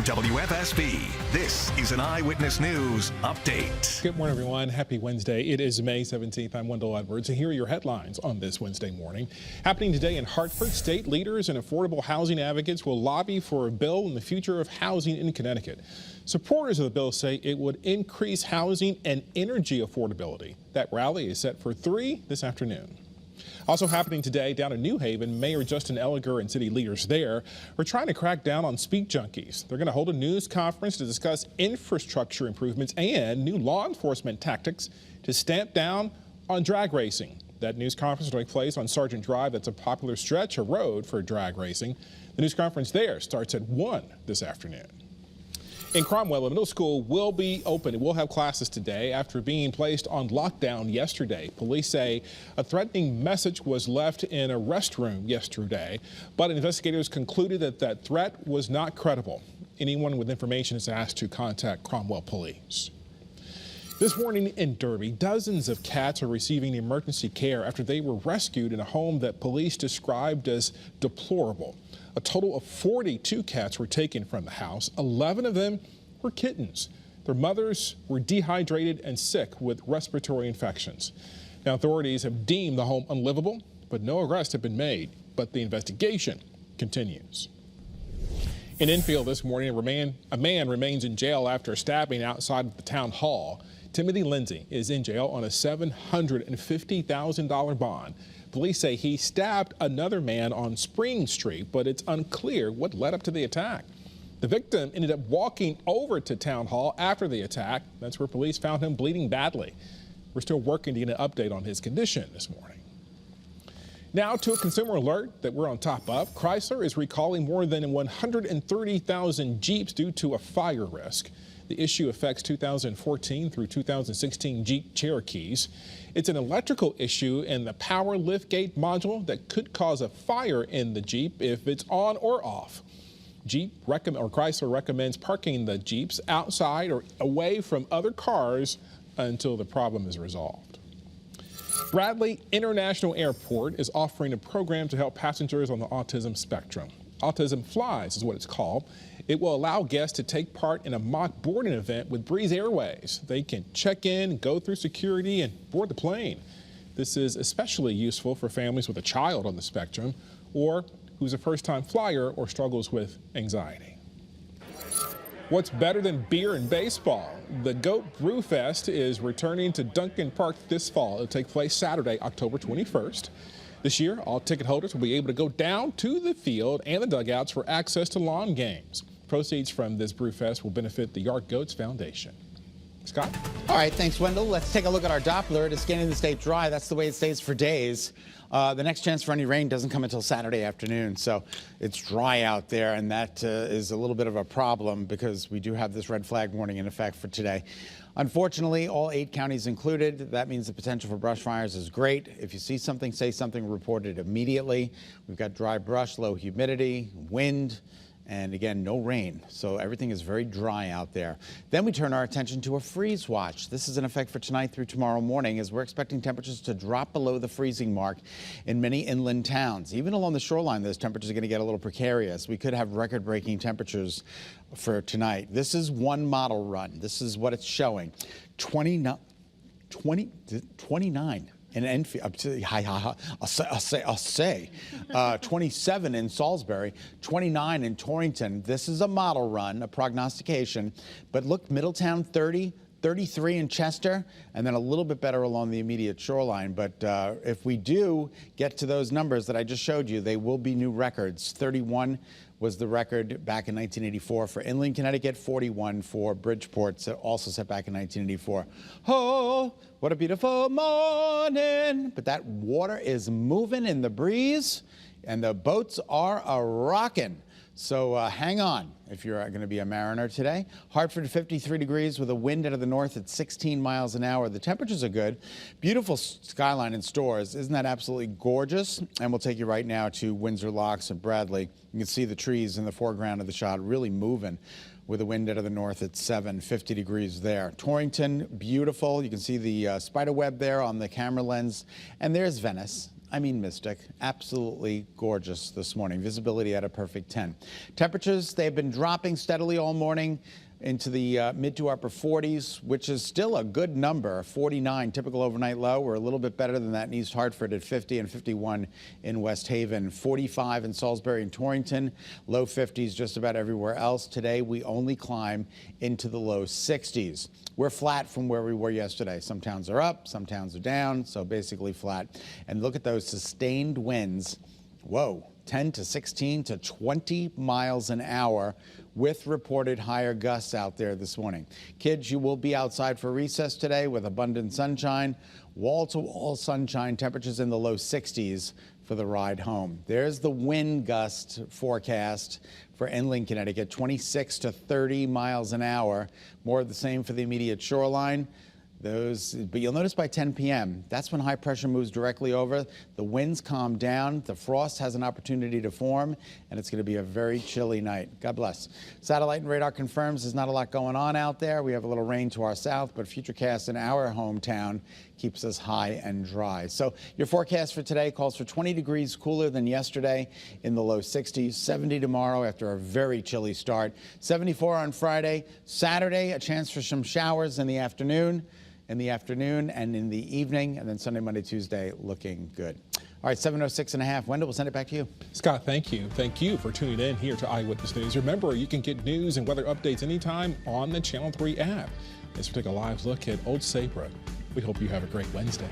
WFSB, this is an Eyewitness News update. Good morning, everyone. Happy Wednesday. It is May 17th. I'm Wendell, and here are your headlines on this Wednesday morning. Happening today in Hartford, state leaders and affordable housing advocates will lobby for a bill in the future of housing in Connecticut. Supporters of the bill say it would increase housing and energy affordability. That rally is set for 3 this afternoon. Also happening today down in New Haven, Mayor Justin Elliger and city leaders there are trying to crack down on speed junkies. They're going to hold a news conference to discuss infrastructure improvements and new law enforcement tactics to stamp down on drag racing. That news conference will take place on Sergeant Drive. That's a popular stretch of road for drag racing. The news conference there starts at 1 this afternoon. In Cromwell, a middle school will be open. It will have classes today after being placed on lockdown yesterday. Police say a threatening message was left in a restroom yesterday, but investigators concluded that that threat was not credible. Anyone with information is asked to contact Cromwell Police. This morning in Derby, dozens of cats are receiving emergency care after they were rescued in a home that police described as deplorable. A total of 42 cats were taken from the house. 11 of them were kittens. Their mothers were dehydrated and sick with respiratory infections. Now, authorities have deemed the home unlivable, but no arrests have been made. But the investigation continues. In Enfield this morning, a man remains in jail after a stabbing outside of the town hall. Timothy Lindsay is in jail on a $750,000 bond. Police say he stabbed another man on Spring Street, but it's unclear what led up to the attack. The victim ended up walking over to Town Hall after the attack. That's where police found him bleeding badly. We're still working to get an update on his condition this morning. Now to a consumer alert that we're on top of. Chrysler is recalling more than 130,000 Jeeps due to a fire risk. The issue affects 2014 through 2016 Jeep Cherokees. It's an electrical issue in the power liftgate module that could cause a fire in the Jeep if it's on or off. Chrysler recommends parking the Jeeps outside or away from other cars until the problem is resolved. Bradley International Airport is offering a program to help passengers on the autism spectrum. Autism Flies is what it's called. It will allow guests to take part in a mock boarding event with Breeze Airways. They can check in, go through security, and board the plane. This is especially useful for families with a child on the spectrum or who's a first-time flyer or struggles with anxiety. What's better than beer and baseball? The Goat Brew Fest is returning to Duncan Park this fall. It'll take place Saturday, October 21st. This year, all ticket holders will be able to go down to the field and the dugouts for access to lawn games. Proceeds from this Brew Fest will benefit the Yard Goats Foundation. Scott? All right, thanks, Wendell. Let's take a look at our Doppler. It is scanning the state dry. That's the way it stays for days. The next chance for any rain doesn't come until Saturday afternoon, so it's dry out there, and that is a little bit of a problem because we do have this red flag warning in effect for today. Unfortunately, all 8 counties included. That means the potential for brush fires is great. If you see something, say something, report it immediately. We've got dry brush, low humidity, wind, and again, no rain. So everything is very dry out there. Then we turn our attention to a freeze watch. This is in effect for tonight through tomorrow morning as we're expecting temperatures to drop below the freezing mark in many inland towns. Even along the shoreline, those temperatures are going to get a little precarious. We could have record-breaking temperatures for tonight. This is one model run. This is what it's showing. 29 in Enfield, I'll say 27 in Salisbury, 29 in Torrington. This is a model run, a prognostication. But look, Middletown 30, 33 in Chester, and then a little bit better along the immediate shoreline. But if we do get to those numbers that I just showed you, they will be new records. 31 was the record back in 1984 for inland Connecticut, 41 for Bridgeport, also set back in 1984. Oh, what a beautiful morning. But that water is moving in the breeze, and the boats are a-rocking. So hang on if you're going to be a mariner today. Hartford 53 degrees with a wind out of the north at 16 miles an hour. The temperatures are good. Beautiful skyline and stores. Isn't that absolutely gorgeous? And we'll take you right now to Windsor Locks and Bradley. You can see the trees in the foreground of the shot really moving with a wind out of the north at 50 degrees there. Torrington, beautiful. You can see the spider web there on the camera lens. And there's Venice. I mean mystic, absolutely gorgeous this morning. Visibility at a perfect 10. Temperatures, they've been dropping steadily all morning into the mid to upper 40s, which is still a good number. 49, typical overnight low. We're a little bit better than that in East Hartford at 50 and 51 in West Haven. 45 in Salisbury and Torrington. Low 50s just about everywhere else. Today, we only climb into the low 60s. We're flat from where we were yesterday. Some towns are up, some towns are down, so basically flat. And look at those sustained winds. Whoa, 10 to 16 to 20 miles an hour with reported higher gusts out there this morning. Kids, you will be outside for recess today with abundant sunshine, wall-to-wall sunshine, temperatures in the low 60s for the ride home. There's the wind gust forecast for inland Connecticut, 26 to 30 miles an hour. More of the same for the immediate shoreline. But you'll notice by 10 p.m., that's when high pressure moves directly over. The winds calm down, the frost has an opportunity to form, and it's going to be a very chilly night. God bless. Satellite and radar confirms there's not a lot going on out there. We have a little rain to our south, but Futurecast in our hometown keeps us high and dry. So your forecast for today calls for 20 degrees cooler than yesterday in the low 60s, 70 tomorrow after a very chilly start, 74 on Friday. Saturday, a chance for some showers in the afternoon and in the evening, and then Sunday, Monday, Tuesday looking good. All right, 7:06 and a half. Wendell, we'll send it back to you. Scott, thank you. Thank you for tuning in here to Eyewitness News. Remember, you can get news and weather updates anytime on the Channel 3 app. Let's take a live look at Old Saybrook. We hope you have a great Wednesday.